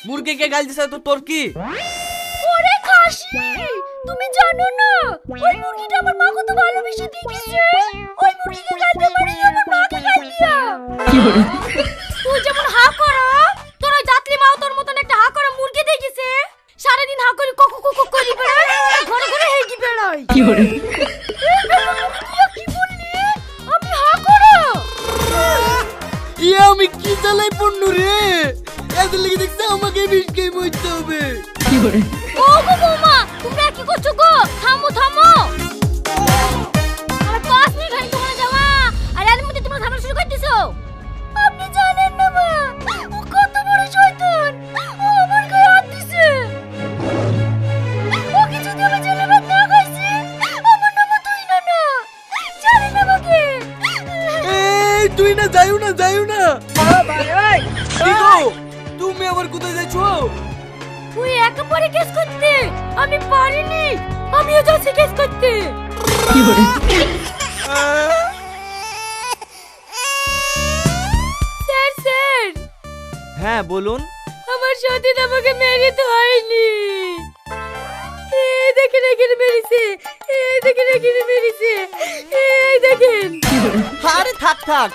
মুরগিকে গাল দিছে তো তোর কি? ওরে খাসি, তুমি জানো না ওই মুরগিটা আমার মা কত ভালোবেসে দিয়েছে। ওই মুরগিকে গাল দিয়ে মারি আমার মাকে গাল দিয়া। তুই যেমন হা করো, তোর ওই জাতলি মাও তোর মতন একটা হা করা মুরগি দেখেছে। সারাদিন হা করে কক কক কক করি বেড়ায়, ঘরে ঘরে হেগি বেড়ায়। কি বললি? আমি হা করো। আমি কি জ্বালাই পড়নু রে? এত লেগে দেখছে আমাকে বিষ খেয়ে মরতে হবে। ও গো বৌমা, তোমরা কি করছো গো? থামো থামো। আর 5 মিনিট হয়নি তোমরা যাওয়া, আর এর মধ্যে তোমরা ঝামেলা শুরু করে দিছো। আপনি জানেন না মা, ও কত বড় শয়তান। ও আমার গায়ে হাত দিছে। ওকে যদি আমি জেলে ভাত না খাইছি, আমার নাম তুই না না। জানেন না আমাকে। এই তুই না যাইও না, যাইও না। কি গো, তুমি আবার কোথায় যাচ্ছো? তুই একেবারে কেস করতে, আমি পারিনি। আমিও যাচ্ছি কেস করতে। স্যার স্যার, হ্যাঁ বলুন। আমার সাথে আমাকে মেরে তো হয়নি। এই দেখেন এখানে মেরেছে, এই দেখেন এখানে মেরেছে, এই দেখেন। আরে থাক থাক,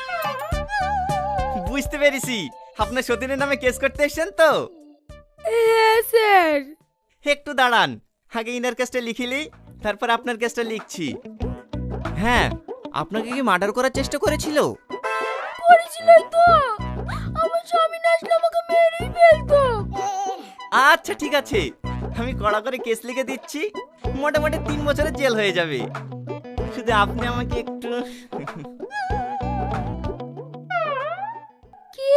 বুঝতে পেরেছি আপনার সতীনের নামে কেস করতে এসেছেন তো। হ্যাঁ স্যার। একটু দাঁড়ান, আগে ইনার কেসটা লিখিলি, তারপর আপনার কেসটা লিখছি। হ্যাঁ, আপনাকে কি মার্ডার করার চেষ্টা করেছিল? করেছিলই তো। আমার স্বামী না আসলে আমাকে মেরেই ফেলতো। আচ্ছা ঠিক আছে, আমি কড়া করে কেস লিখে দিচ্ছি, মোটামুটি 3 বছরের জেল হয়ে যাবে। শুধু আপনি আমাকে একটু কি?